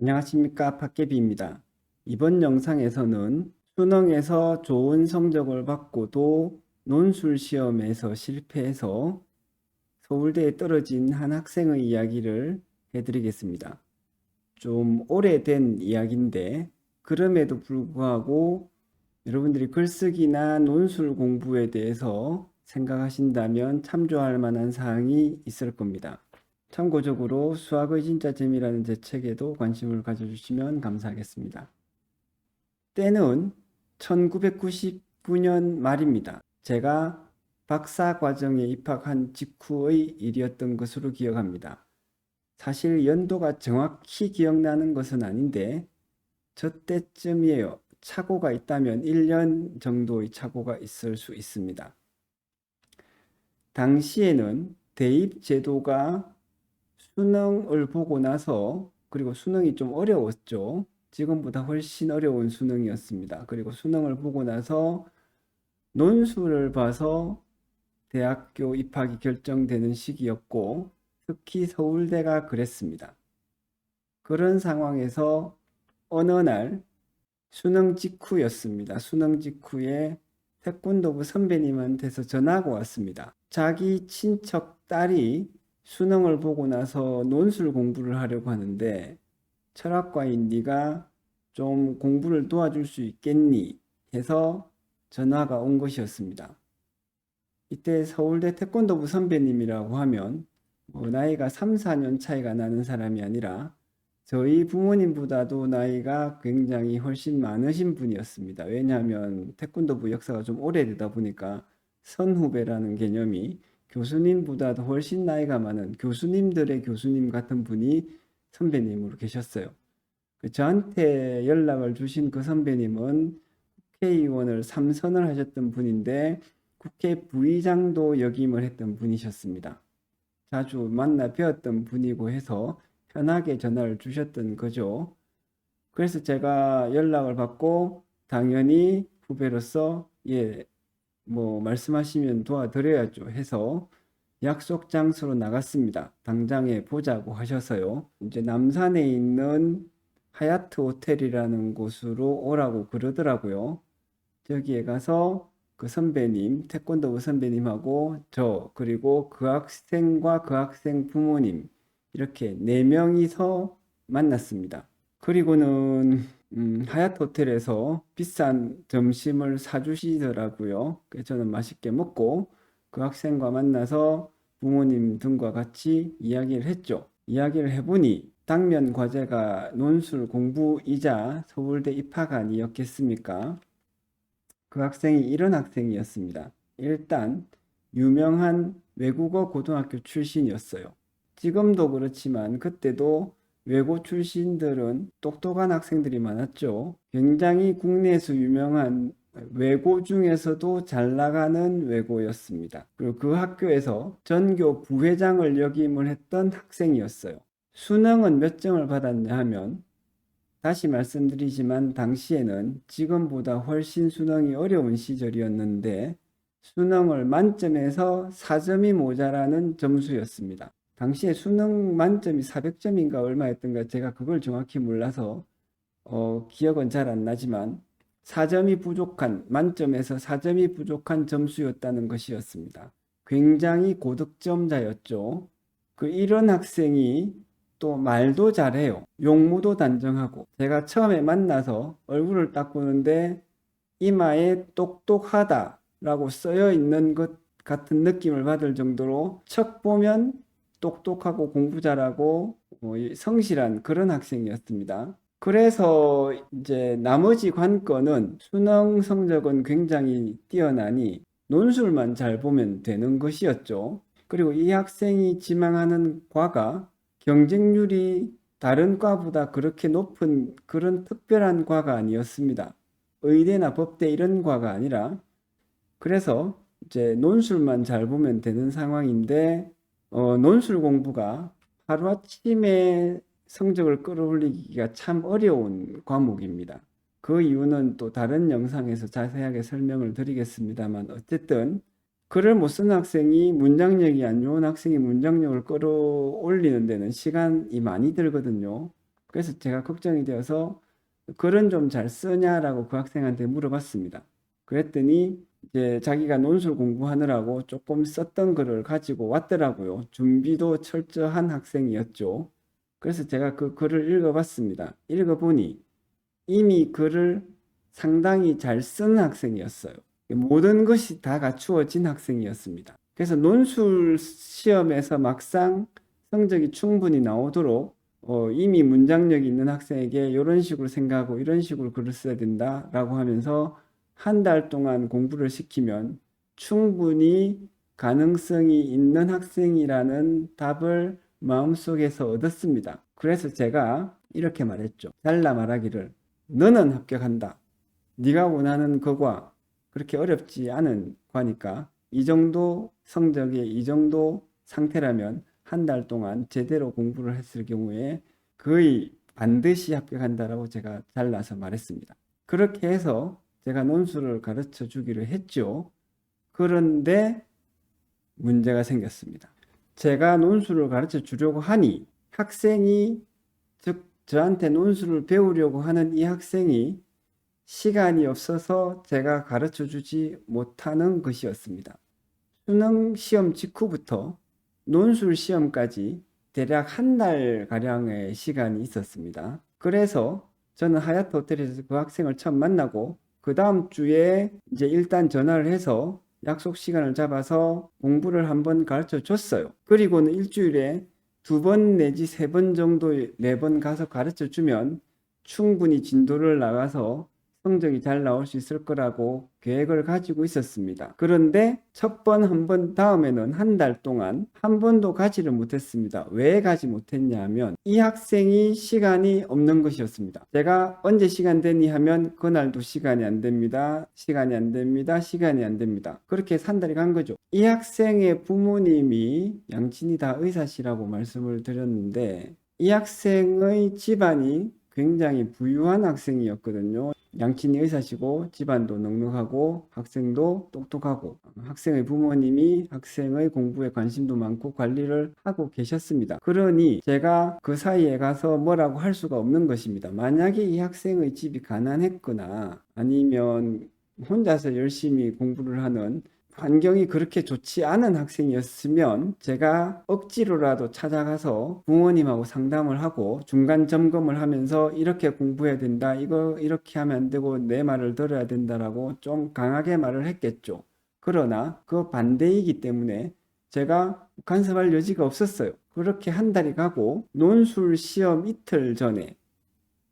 안녕하십니까, 팟캐비입니다. 이번 영상에서는 수능에서 좋은 성적을 받고도 논술 시험에서 실패해서 서울대에 떨어진 한 학생의 이야기를 해드리겠습니다. 좀 오래된 이야기인데 그럼에도 불구하고 여러분들이 글쓰기나 논술 공부에 대해서 생각하신다면 참조할 만한 사항이 있을 겁니다. 참고적으로 수학의 진짜 재미라는 제 책에도 관심을 가져주시면 감사하겠습니다. 때는 1999년 말입니다. 제가 박사 과정에 입학한 직후의 일이었던 것으로 기억합니다. 사실 연도가 정확히 기억나는 것은 아닌데 저 때쯤이에요. 착오가 있다면 1년 정도의 착오가 있을 수 있습니다. 당시에는 대입 제도가 수능을 보고 나서, 그리고 수능이 좀 어려웠죠. 지금보다 훨씬 어려운 수능이었습니다. 그리고 수능을 보고 나서 논술을 봐서 대학교 입학이 결정되는 시기였고, 특히 서울대가 그랬습니다. 그런 상황에서 어느 날 수능 직후였습니다. 수능 직후에 태권도부 선배님한테서 전화가 왔습니다. 자기 친척 딸이 수능을 보고 나서 논술 공부를 하려고 하는데 철학과인 네가 좀 공부를 도와줄 수 있겠니? 해서 전화가 온 것이었습니다. 이때 서울대 태권도부 선배님이라고 하면 나이가 3, 4년 차이가 나는 사람이 아니라 저희 부모님보다도 나이가 굉장히 훨씬 많으신 분이었습니다. 왜냐하면 태권도부 역사가 좀 오래되다 보니까 선후배라는 개념이 교수님보다도 훨씬 나이가 많은 교수님들의 교수님 같은 분이 선배님으로 계셨어요. 저한테 연락을 주신 그 선배님은 국회의원을 3선을 하셨던 분인데 국회 부의장도 역임을 했던 분이셨습니다. 자주 만나 뵈었던 분이고 해서 편하게 전화를 주셨던 거죠. 그래서 제가 연락을 받고 당연히 후배로서 말씀하시면 도와드려야죠 해서 약속 장소로 나갔습니다. 당장에 보자고 하셔서요. 이제 남산에 있는 하얏트 호텔이라는 곳으로 오라고 그러더라고요. 저기에 가서 그 선배님, 태권도 선배님하고 저, 그리고 그 학생과 그 학생 부모님, 이렇게 네 명이서 만났습니다. 그리고는 하얏트 호텔에서 비싼 점심을 사주시더라고요. 그래서 저는 맛있게 먹고 그 학생과 만나서 부모님 등과 같이 이야기를 했죠. 이야기를 해보니 당면 과제가 논술 공부이자 서울대 입학안이었겠습니까? 그 학생이 이런 학생이었습니다. 일단 유명한 외국어 고등학교 출신이었어요. 지금도 그렇지만 그때도 외고 출신들은 똑똑한 학생들이 많았죠. 굉장히 국내에서 유명한 외고 중에서도 잘 나가는 외고였습니다. 그리고 그 학교에서 전교 부회장을 역임을 했던 학생이었어요. 수능은 몇 점을 받았냐 하면 다시 말씀드리지만 당시에는 지금보다 훨씬 수능이 어려운 시절이었는데 수능을 만점에서 4점이 모자라는 점수였습니다. 당시에 수능 만점이 400점인가 얼마였던가 제가 그걸 정확히 몰라서 기억은 잘 안 나지만 4점이 부족한, 만점에서 4점이 부족한 점수였다는 것이었습니다. 굉장히 고득점자였죠. 이런 학생이 또 말도 잘해요. 용무도 단정하고. 제가 처음에 만나서 얼굴을 딱 보는데 이마에 똑똑하다라고 쓰여 있는 것 같은 느낌을 받을 정도로 척 보면 똑똑하고 공부 잘하고 성실한 그런 학생이었습니다. 그래서 이제 나머지 관건은 수능 성적은 굉장히 뛰어나니 논술만 잘 보면 되는 것이었죠. 그리고 이 학생이 지망하는 과가 경쟁률이 다른 과보다 그렇게 높은 그런 특별한 과가 아니었습니다. 의대나 법대 이런 과가 아니라 그래서 이제 논술만 잘 보면 되는 상황인데 논술 공부가 하루아침에 성적을 끌어올리기가 참 어려운 과목입니다. 그 이유는 또 다른 영상에서 자세하게 설명을 드리겠습니다만 어쨌든 글을 못 쓰는 학생이 문장력이 안 좋은 학생이 문장력을 끌어올리는 데는 시간이 많이 들거든요. 그래서 제가 걱정이 되어서 글은 좀 잘 쓰냐라고 그 학생한테 물어봤습니다. 그랬더니 이제 자기가 논술 공부하느라고 조금 썼던 글을 가지고 왔더라고요. 준비도 철저한 학생이었죠. 그래서 제가 그 글을 읽어봤습니다. 읽어보니 이미 글을 상당히 잘 쓰는 학생이었어요. 모든 것이 다 갖추어진 학생이었습니다. 그래서 논술 시험에서 막상 성적이 충분히 나오도록 이미 문장력이 있는 학생에게 이런 식으로 생각하고 이런 식으로 글을 써야 된다라고 하면서 한 달 동안 공부를 시키면 충분히 가능성이 있는 학생이라는 답을 마음속에서 얻었습니다. 그래서 제가 이렇게 말했죠. 잘라 말하기를 너는 합격한다. 네가 원하는 거과 그렇게 어렵지 않은 과니까 이 정도 성적에 이 정도 상태라면 한 달 동안 제대로 공부를 했을 경우에 거의 반드시 합격한다라고 제가 잘라서 말했습니다. 그렇게 해서 제가 논술을 가르쳐 주기로 했죠. 그런데 문제가 생겼습니다. 제가 논술을 가르쳐 주려고 하니 학생이, 즉 저한테 논술을 배우려고 하는 이 학생이 시간이 없어서 제가 가르쳐 주지 못하는 것이었습니다. 수능 시험 직후부터 논술 시험까지 대략 한 달 가량의 시간이 있었습니다. 그래서 저는 하얏트 호텔에서 그 학생을 처음 만나고 그 다음 주에 이제 일단 전화를 해서 약속 시간을 잡아서 공부를 한번 가르쳐 줬어요. 그리고는 일주일에 2번 내지 3번 정도 4번 가서 가르쳐 주면 충분히 진도를 나가서 성적이 잘 나올 수 있을 거라고 계획을 가지고 있었습니다. 그런데 첫 번, 한 번 다음에는 한 달 동안 한 번도 가지를 못했습니다. 왜 가지 못했냐 하면 이 학생이 시간이 없는 것이었습니다. 제가 언제 시간 되니 하면 그날도 시간이 안 됩니다. 시간이 안 됩니다. 시간이 안 됩니다. 그렇게 한 달이 간 거죠. 이 학생의 부모님이 양친이 다 의사시라고 말씀을 드렸는데 이 학생의 집안이 굉장히 부유한 학생이었거든요. 양친이 의사시고 집안도 넉넉하고 학생도 똑똑하고 학생의 부모님이 학생의 공부에 관심도 많고 관리를 하고 계셨습니다. 그러니 제가 그 사이에 가서 뭐라고 할 수가 없는 것입니다. 만약에 이 학생의 집이 가난했거나 아니면 혼자서 열심히 공부를 하는 환경이 그렇게 좋지 않은 학생이었으면 제가 억지로라도 찾아가서 부모님하고 상담을 하고 중간 점검을 하면서 이렇게 공부해야 된다, 이거 이렇게 하면 안 되고 내 말을 들어야 된다라고 좀 강하게 말을 했겠죠. 그러나 그 반대이기 때문에 제가 간섭할 여지가 없었어요. 그렇게 한 달이 가고 논술 시험 이틀 전에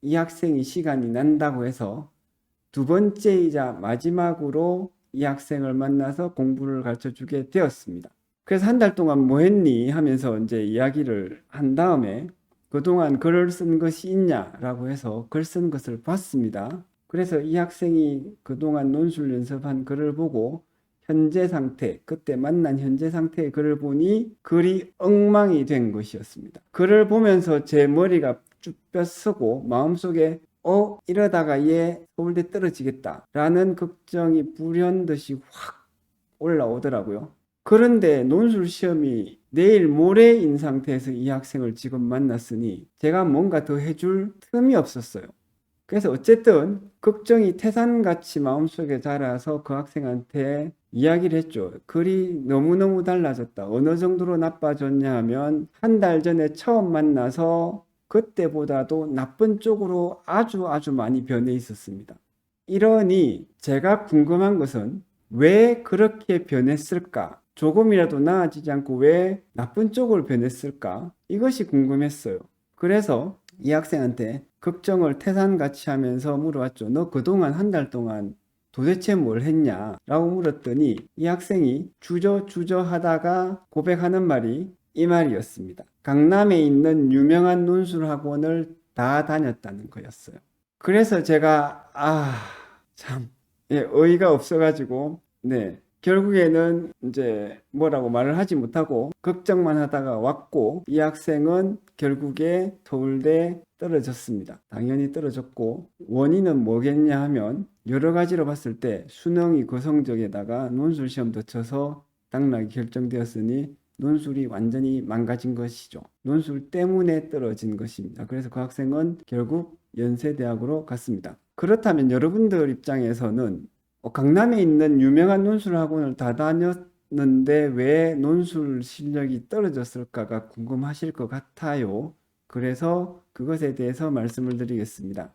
이 학생이 시간이 난다고 해서 두 번째이자 마지막으로 이 학생을 만나서 공부를 가르쳐 주게 되었습니다. 그래서 한 달 동안 뭐 했니? 하면서 이제 이야기를 한 다음에 그동안 글을 쓴 것이 있냐라고 해서 글 쓴 것을 봤습니다. 그래서 이 학생이 그동안 논술 연습한 글을 보고 현재 상태, 그때 만난 현재 상태의 글을 보니 글이 엉망이 된 것이었습니다. 글을 보면서 제 머리가 쭉 뼛서고 마음속에 이러다가 얘 서울대 떨어지겠다 라는 걱정이 불현듯이 확 올라오더라고요. 그런데 논술 시험이 내일 모레인 상태에서 이 학생을 지금 만났으니 제가 뭔가 더 해줄 틈이 없었어요. 그래서 어쨌든 걱정이 태산같이 마음속에 자라서 그 학생한테 이야기를 했죠. 글이 너무너무 달라졌다. 어느 정도로 나빠졌냐 하면 한 달 전에 처음 만나서 그때보다도 나쁜 쪽으로 아주 많이 변해 있었습니다. 이러니 제가 궁금한 것은 왜 그렇게 변했을까? 조금이라도 나아지지 않고 왜 나쁜 쪽으로 변했을까? 이것이 궁금했어요. 그래서 이 학생한테 걱정을 태산같이 하면서 물어봤죠. 너 그동안 한 달 동안 도대체 뭘 했냐? 라고 물었더니 이 학생이 주저주저 하다가 고백하는 말이 이 말이었습니다. 강남에 있는 유명한 논술 학원을 다 다녔다는 거였어요. 그래서 제가 참 어이가 없어가지고 결국에는 이제 뭐라고 말을 하지 못하고 걱정만 하다가 왔고 이 학생은 결국에 서울대 떨어졌습니다. 당연히 떨어졌고 원인은 뭐겠냐 하면 여러 가지로 봤을 때 수능이 그 성적에다가 논술 시험도 쳐서 당락이 결정되었으니 논술이 완전히 망가진 것이죠. 논술 때문에 떨어진 것입니다. 그래서 그 학생은 결국 연세대학으로 갔습니다. 그렇다면 여러분들 입장에서는 강남에 있는 유명한 논술 학원을 다 다녔는데 왜 논술 실력이 떨어졌을까가 궁금하실 것 같아요. 그래서 그것에 대해서 말씀을 드리겠습니다.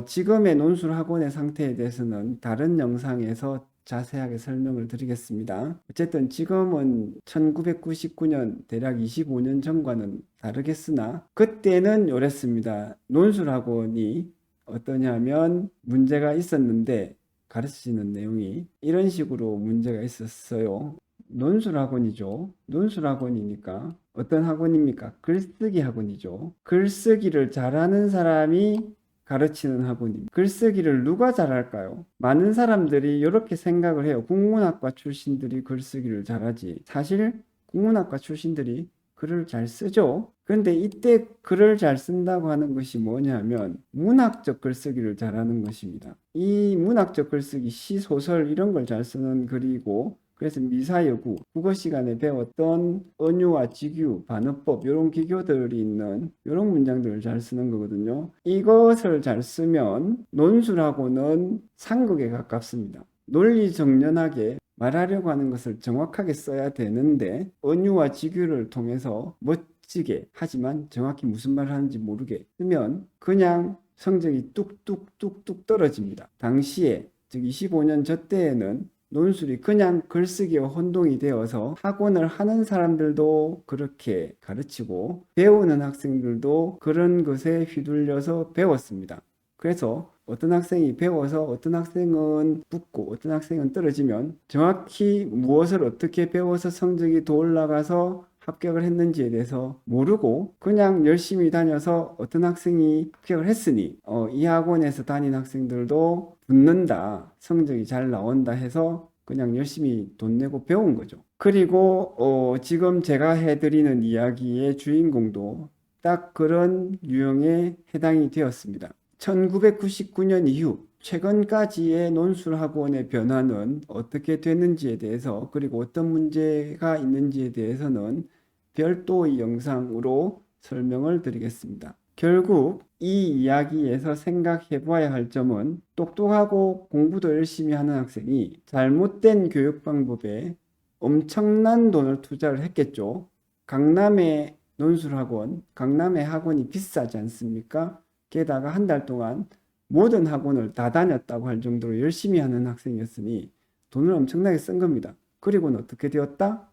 지금의 논술 학원의 상태에 대해서는 다른 영상에서 자세하게 설명을 드리겠습니다. 어쨌든 지금은 1999년 대략 25년 전과는 다르겠으나 그때는 이랬습니다. 논술 학원이 어떠냐면 문제가 있었는데 가르치는 내용이 이런 식으로 문제가 있었어요. 논술 학원이죠. 논술 학원이니까 어떤 학원입니까? 글쓰기 학원이죠. 글쓰기를 잘하는 사람이 가르치는 학원입니다. 글쓰기를 누가 잘할까요? 많은 사람들이 이렇게 생각을 해요. 국문학과 출신들이 글쓰기를 잘하지. 사실 국문학과 출신들이 글을 잘 쓰죠. 그런데 이때 글을 잘 쓴다고 하는 것이 뭐냐면 문학적 글쓰기를 잘하는 것입니다. 이 문학적 글쓰기, 시, 소설 이런 걸 잘 쓰는 글이고 그래서 미사여구, 국어 시간에 배웠던 언유와 직유, 반어법 이런 기교들이 있는 이런 문장들을 잘 쓰는 거거든요. 이것을 잘 쓰면 논술하고는 상극에 가깝습니다. 논리정연하게 말하려고 하는 것을 정확하게 써야 되는데 언유와 직유를 통해서 멋지게 하지만 정확히 무슨 말을 하는지 모르게 쓰면 그냥 성적이 뚝뚝뚝뚝 떨어집니다. 당시에 즉 25년 저 때에는 논술이 그냥 글쓰기와 혼동이 되어서 학원을 하는 사람들도 그렇게 가르치고 배우는 학생들도 그런 것에 휘둘려서 배웠습니다. 그래서 어떤 학생이 배워서 어떤 학생은 붙고 어떤 학생은 떨어지면 정확히 무엇을 어떻게 배워서 성적이 더 올라가서 합격을 했는지에 대해서 모르고 그냥 열심히 다녀서 어떤 학생이 합격을 했으니 이 학원에서 다닌 학생들도 붙는다, 성적이 잘 나온다 해서 그냥 열심히 돈 내고 배운 거죠. 그리고 지금 제가 해드리는 이야기의 주인공도 딱 그런 유형에 해당이 되었습니다. 1999년 이후 최근까지의 논술학원의 변화는 어떻게 됐는지에 대해서 그리고 어떤 문제가 있는지에 대해서는 별도의 영상으로 설명을 드리겠습니다. 결국 이 이야기에서 생각해 보아야 할 점은 똑똑하고 공부도 열심히 하는 학생이 잘못된 교육 방법에 엄청난 돈을 투자를 했겠죠. 강남의 논술학원, 강남의 학원이 비싸지 않습니까? 게다가 한 달 동안 모든 학원을 다 다녔다고 할 정도로 열심히 하는 학생이었으니 돈을 엄청나게 쓴 겁니다. 그리고는 어떻게 되었다?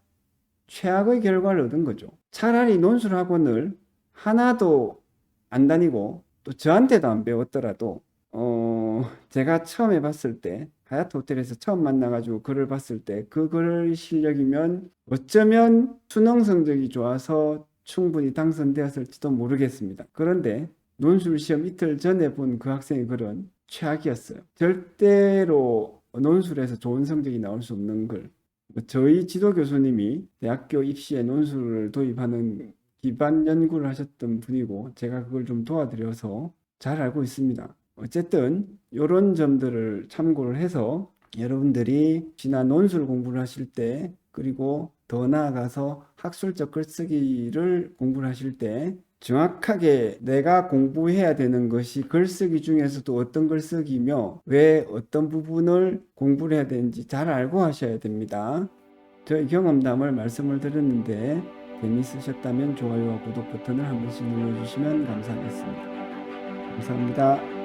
최악의 결과를 얻은 거죠. 차라리 논술학원을 하나도 안 다니고 또 저한테도 안 배웠더라도 제가 처음 봤을 때 하얏트 호텔에서 처음 만나가지고 글을 봤을 때 그 글 실력이면 어쩌면 수능 성적이 좋아서 충분히 당선되었을지도 모르겠습니다. 그런데 논술 시험 이틀 전에 본 그 학생의 글은 최악이었어요. 절대로 논술에서 좋은 성적이 나올 수 없는 글. 저희 지도 교수님이 대학교 입시에 논술을 도입하는 기반 연구를 하셨던 분이고 제가 그걸 좀 도와드려서 잘 알고 있습니다. 어쨌든 이런 점들을 참고를 해서 여러분들이 지난 논술 공부를 하실 때 그리고 더 나아가서 학술적 글쓰기를 공부를 하실 때 정확하게 내가 공부해야 되는 것이 글쓰기 중에서도 어떤 글쓰기며 왜 어떤 부분을 공부를 해야 되는지 잘 알고 하셔야 됩니다. 저희 경험담을 말씀을 드렸는데 재미있으셨다면 좋아요와 구독 버튼을 한 번씩 눌러주시면 감사하겠습니다. 감사합니다.